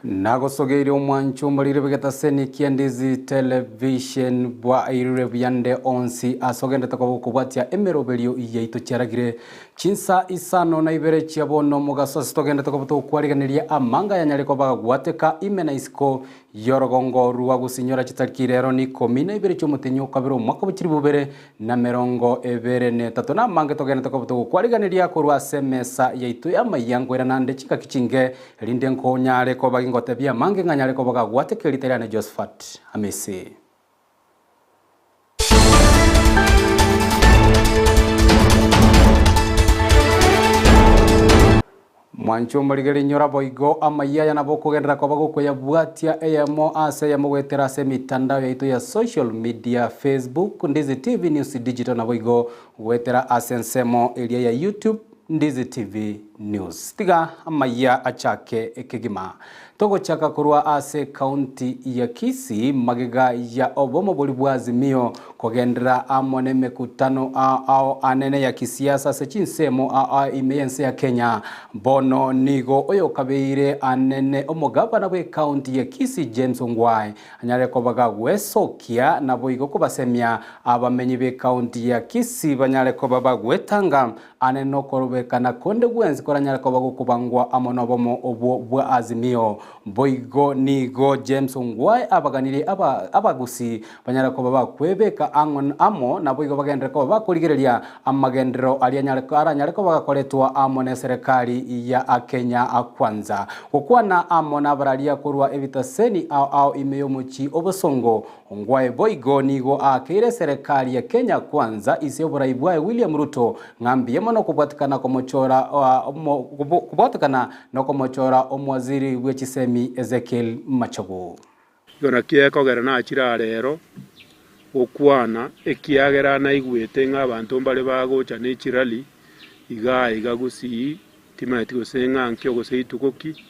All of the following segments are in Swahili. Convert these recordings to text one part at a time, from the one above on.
Nagosogeire omwancho mbalire begeta seni Ndizi television bwa irire byande onsi asogende takobukubwatia emeroberio yaitu cyaragire Chinsa Isano na Ibere chiabono mugasosi togende takobuto kwariganiria amanga yanyareko bagwateka imena isiko yorogongo ruwa gusinyora chitarikirero ni komina Ibere cyumutenyo kabiro mwaka bukiri bubere na merongo ebere ne tatu na mange togende takobuto kwariganiria kurwa semesa yaitu ya mayangwera nande chika kichinge linde nkonyare ko bagingotebia mange nganyare ko bagagwatekeriterana ne Josphat Amisi Mwancho mbarigeri nyora boigo Amayia yana bokugendera kwa bago ya bwatia eyamo ase ya mwetera se mitandao yaitu ya social media Facebook Ndizi TV News Digital na boigo wetera asensemo elia ya YouTube Ndizi TV News tiga Amayia achake ekegima togo chaka kurwa ase county ya Kisii magega ya obomo bolibwazi mio kogendera amone mekutano ao anene ya kisiasa se chinsemo imeyense ya Kenya bono nigo oyo kabeire anene omugabana bwe county ya Kisii James Ngwai anyare ko baga wesokia na boigo ko basemya abamenyi be county ya Kisii banyare ko babagwetanga aneno korobekana konde gwenzi koranyare ko bagukubangwa amono bomo obwo bwa azimio boigo nigo James Ngwai abaganire abagusi banyara ko bakwebeka amo na boigo bagendera ko bakurigereria amagendero aliyanyare ko aranyare ko bagakoretwa amone serikali ya Kenya akwanza kokwana amona baralia kurwa evitaseni au imeyomuchi obosongo Ngwai boigo nigo akire serikali ya Kenya kwanza ise buraibwa William Ruto ngambiye mono kubatikana komochora kubatikana no komochora omwaziri wechisemi Ezekiel Machogo gona kieko gera na chira rero okwana ekiagera na igwete ng'abantu mbale bagocha ne chirali iga Gusii timati gosenga nkyo goseitukoki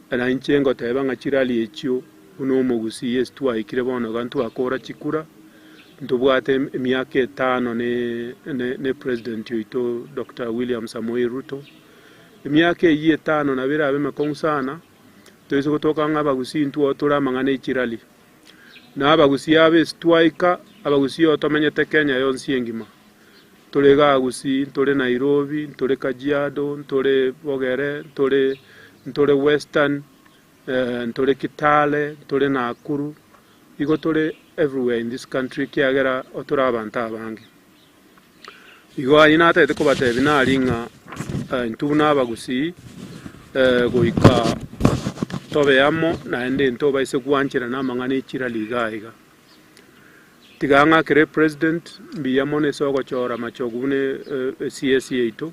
ana inchengo teba ng'achirali echyo uno mu Gusii estwa ikire bono gantu akora chikura ntubwate emyaka 5 ne president yoito Dr. William Samoei Ruto emyaka 5 na bira abe makonsana toizo kutoka ngaba Gusii ntu otura mangane ichirali na abagusii abe stwaika abagusii otomenyete Kenya yonsi engima tolega Gusii tole Nairobi tole Kajiado tole Bogere tole Western tole Kitale tole Nakuru igo tole everywhere in this country kiagera otura abantu abange igo ayina ate ko batebi na alinga ntuna abagusii goika tobe amo na ende ntoba ise kuanchira na mangane ichirali igaiga tiganga kire president biyamone soko chora machogune CS yeito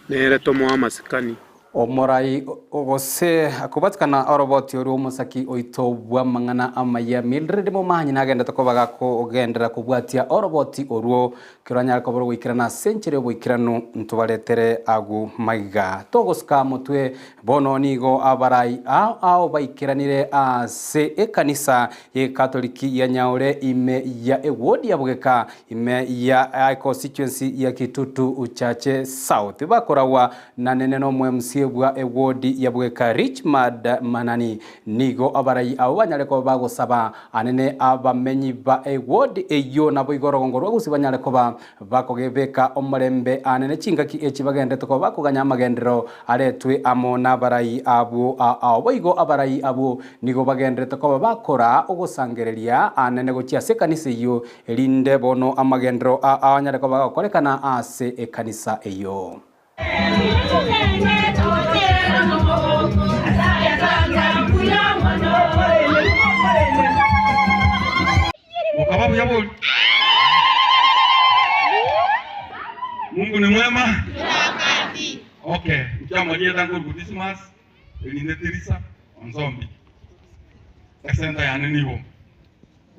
nere tomo amasikani omorai ogose akubatkana oroboti ori omusaki oito bwa mangana Amayia Mildred mo manyi nagenda tokobaga ko ogendera kubwatia oroboti oruo kiranya ko boro wikirana century bwikirano ntubaletere agu maiga togoska mutwe bono nigo abarai ao baikiranire ase ekanisa ye katoliki ya Nyaure ime ya ewodi ya bugeka ime ya constituency ya Kitutu Uchache South bakorawa na neneno MC bwa ewodi ya bweka Richmond manani nigo abarai abo banyare ko bagosaba anene abamenyi ba ewodi eyo nabo igorogongorwa gusi banyare ko bakogebeka omurembe anene chingaki echibagende to bakuganya amagendero aretwe amona barai abo boigo abarai abo nigo bagende to bakora ogosangereria anene gochia sekanisa iyo elinde bono amagendero abanyare ko bakorekana ase ekanisa eyo Wakababu ya boli Mungu ni mwema wakati okay mchama dia tangu Christmas elinde Teresa onzombi kasenda ya ninibo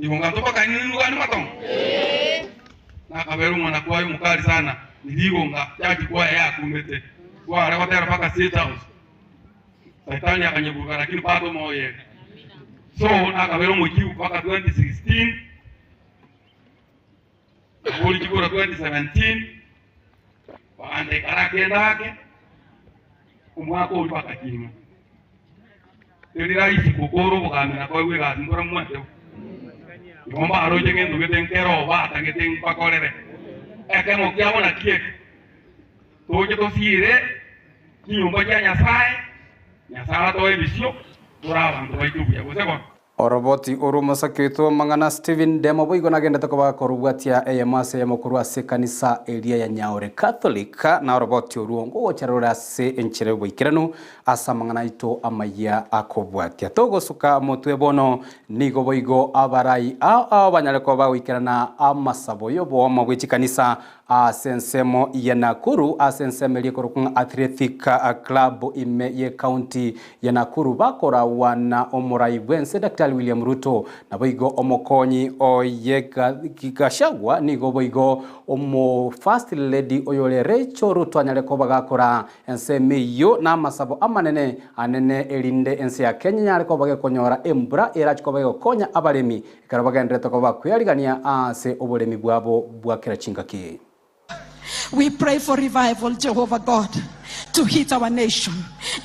ibo ngatopa kanini ngani matong na kaberu mwana kwa mukali sana nilibo nga yaji kwa ya kumete kwa ara watera paka state house Saitani akanyebuka lakini bado moyo so na kaberu mujibu paka 2016 Boli jikura 2017 waande karakenda yake umwako ulipaka kimo Terira isi kokoro bukan aku gue kasih kurang muat yo. Ngomong aroh jangan tuh kita kero bah, tak kita pakolere. Kan mau kiamu nak kiek. Tuh kita sihire, kium baca nyasai tuh ebisyo, kurang tuh itu ya, boleh kok. Oroboti urumasa kitu mangana Steven Demo boigo nagenda tokoba korugwatia eyamase yamukuru ase kanisa elia ya Nyaore Katolika na oroboti uruongo wacharura se enchere boikiranu asa mangana ito Amayia akobwatia togo suka motwe bono nigo boigo abarai abanyale koba wikirana amasabo yobo amagwichi kanisa asensemo ya Nakuru asensemo likorukun Athletic Club ime ye county ya Nakuru bakora wana omurai bwense Dr. William Ruto na boigo omokonyi oyega kikashagwa nigo boigo omo first lady oyole Rachel Ruto anyale koba gakora enseme yo na masabo amanene anene elinde ense ya Kenya nyale koba konyora embra erachi koba konya abalemi karabaga ndreto koba kuyarigania ase obolemi bwabo bwakira chingaki. We pray for revival, Jehovah God, to hit our nation.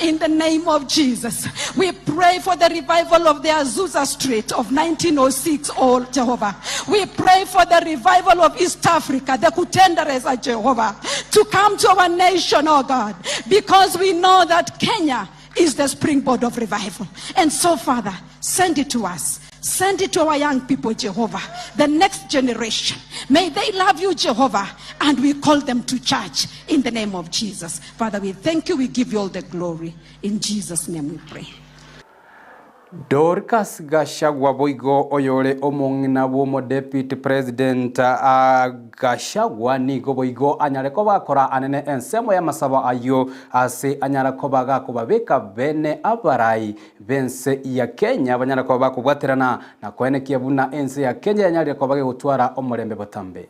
In the name of Jesus, we pray for the revival of the Azusa Street of 1906, oh Jehovah. We pray for the revival of East Africa, the Kutendereza, Jehovah, to come to our nation, oh God, because we know that Kenya is the springboard of revival. And so, Father, send it to us. Send it to our young people, Jehovah, the next generation. May they love you, Jehovah, and we call them to church in the name of Jesus. Father, we thank you. We give you all the glory. In Jesus' name we pray. Dorcas Gashagwa boigo oyole omongina womo deputy president Gashagwa nigo boigo anyale koba kora anene ensemo ya masaba ayo ase anyala koba gakoba beka bene abarai bense ya Kenya banyala koba kubwaterana na kwene kiabuna ense ya Kenya anyale koba gutwara omulembe botambe.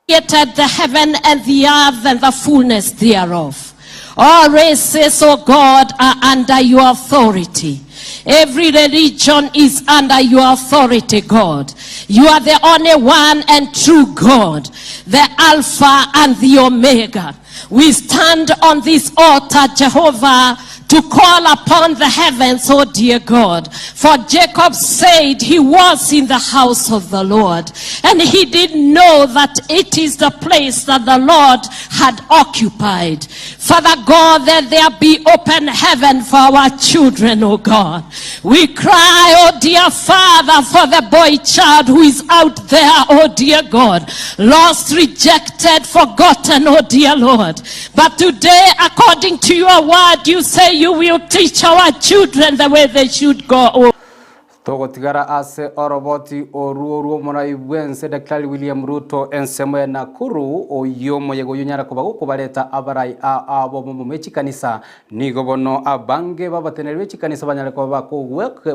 Created the heaven and the earth and the fullness thereof. All races, O God, are under your authority. Every religion is under your authority, God. You are the only one and true God, the Alpha and the Omega. We stand on this altar, Jehovah, to call upon the heavens, oh dear God. For Jacob said he was in the house of the Lord, and he didn't know that it is the place that the Lord had occupied. Father God, that there be open heaven for our children, oh God. We cry, oh dear Father, for the boy child who is out there, oh dear God, lost, rejected, forgotten, oh dear Lord. But today, according to your word, you say you will teach our children the way they should go. Togotigara ase oroboti oruoruo mona ibwense Dr. William Ruto ensemo ya Nakuru oyomo yego yunyara kubago kubaleta abarai abo mumechi kanisa nigo bono abange babatenere bechi kanisa banyale kuba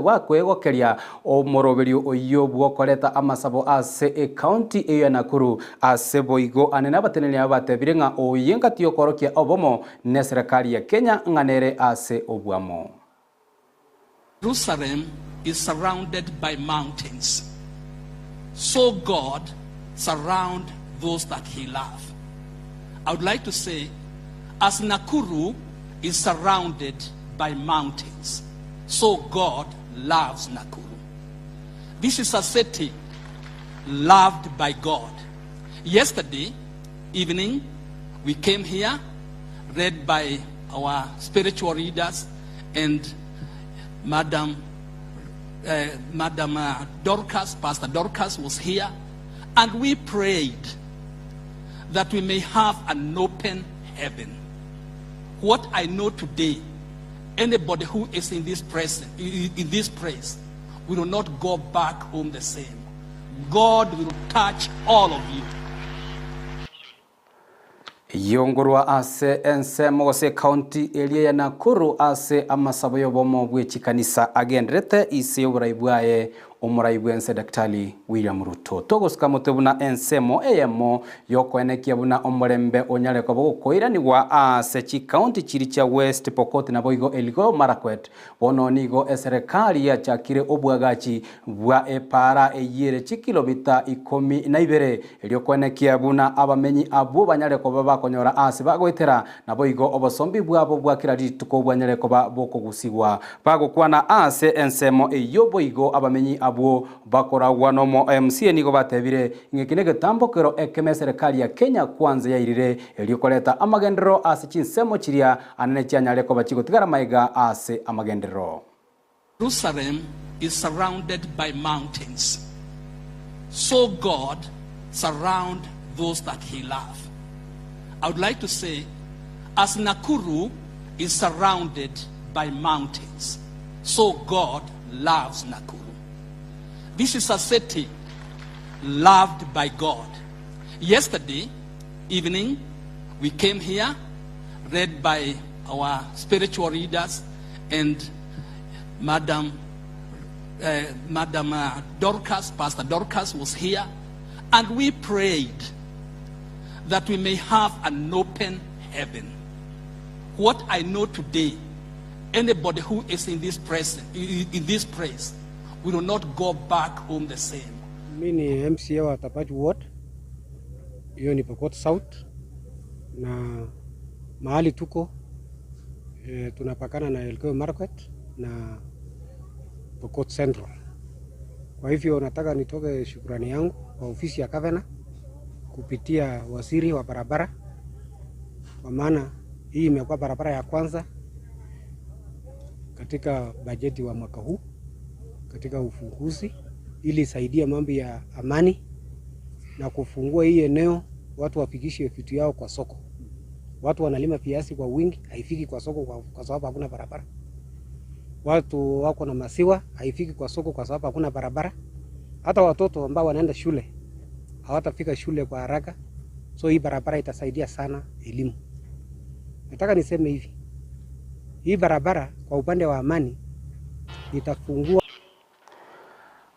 wakwego kelia omoroberio oyo bwokoleta amasabo ase county eyo Nakuru ase boigo anena batenere abatebirenga oyenga tiyokorokia obomo ne serikali ya Kenya nganere ase obwamo. Jerusalem is surrounded by mountains. So God surround those that he loves. I would like to say, as Nakuru is surrounded by mountains, so God loves Nakuru. This is a city loved by God. Yesterday evening, we came here, led by our spiritual leaders, and Madam Dorcas, Pastor Dorcas was here, and we prayed that we may have an open heaven. What I know today, anybody who is in this place will not go back home the same. God will touch all of you. Yongurwa ase ensemo se county elia ya Nakuru ase amasabo yobomo bwechi kanisa agendrete ise uraibuaye omuraibwense Daktari William Ruto togosika mutebuna ensemo eyemo yokwenekia buna omurembe onyare kwa gukoiranigwa ase chikaunti chiri cha West Pokot na boigo Elgeyo Marakwet bono nigo eserikali yachakire obwagachi bwa epara eyire chikilomita 12 eliokwenekia buna abamenyi abo banyare kwa bakonyora ase bagwetera na boigo obosombi bwabo bwakira rituko bwanyare kwa bokogusigwa bagokwana ase ensemo eyo boigo abamenyi abo bakoragwa no mo MCA nigo batebire ngekine getambokero ekeme serikali ya Kenya kwanza yairire eliokoleta amagendero ase chinsemo chiria anene chianyare ko bachigotigara maiga ase amagendero. Jerusalem is surrounded by mountains. So God surround those that he loves. I would like to say, as Nakuru is surrounded by mountains, so God loves Nakuru. This is a city loved by God. Yesterday evening, we came here, led by our spiritual leaders, and Madam Dorcas, Pastor Dorcas was here, and we prayed that we may have an open heaven. What I know today, anybody who is in this place will not go back home the same. Mimi ni MCA wa Tapati Ward, hiyo ni Pokot South, na mahali tuko tunapakana na Elgeyo Marakwet na Pokot Central. Kwa hivyo nataka nitoke shukrani yangu kwa ofisi ya Gavana kupitia waziri wa barabara, kwa maana hii imekuwa barabara ya kwanza katika bajeti wa mwaka huu katika ufunguzi, ili saidia mambo ya amani na kufungua hii eneo, watu wafikishe vitu yao kwa soko. Watu wanalima viazi kwa wingi, haifiki kwa soko kwa sababu hakuna barabara. Watu wako na maziwa, haifiki kwa soko kwa sababu hakuna barabara. Hata watoto ambao wanaenda shule hawatafika shule kwa haraka. So hii barabara itasaidia sana elimu. Nataka niseme hivi, hii barabara kwa upande wa amani itafungua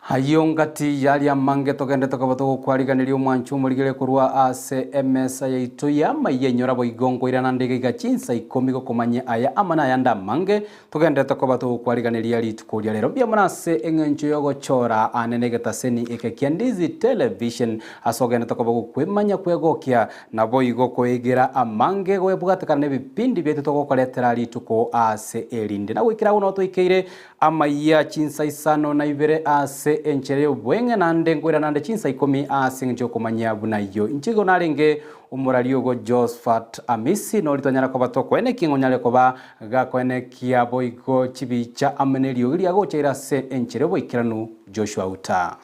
hayongati yali amange togende tokabato kwariganira omwanchu murigere kurwa ase MSA yaitu ya mayenyora boigongo irana ndege ga Chinsa 10 gokomanye aya amana yanda mange togende tokabato kwariganira litukuria lero bia munase engencho yogochora anene getaseni ekekia Ndizi television asogende tokabago kwemanya kwegokia na boigo koegera amange gwebwatekana bipindi byetu togokoletera lituko ase elinde na gwikira uno toikeire Amayia Chinsa Isano na Ibere ase enchere bwenge nande ngwira nande Chinsa 10 ase njo komanya bunayo inchigo narenge umurali ogo Josphat Amisi no litonyara ko batoko ene kingonyale ko ba gakwene kia boigo chibicha amenelio iri ago chaira se enchere boikiranu Joshua Uta.